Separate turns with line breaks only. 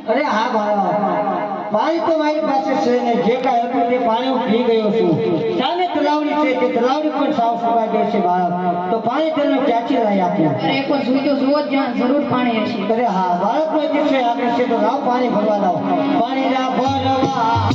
અરે હા બાળક, પાણી તો મારી પાસે છે ને, જે કાંઈ હતું તે પાણી હું પી ગયો છું. સામે તલાવડી છે, તે તલાવડી પણ સાવ સુકાઈ ગઈ છે બાળક. તો પાણી તને ક્યાંથી લઈ આપું?
અરે એક વાર જોઈ તો જુઓ જ, જ્યાં જરૂર પાણી હશે.
અરે હા બાળક નો દિવસે આગળ છે, તો લાવ પાણી ભરવા લાવ. પાણી ના ભરવા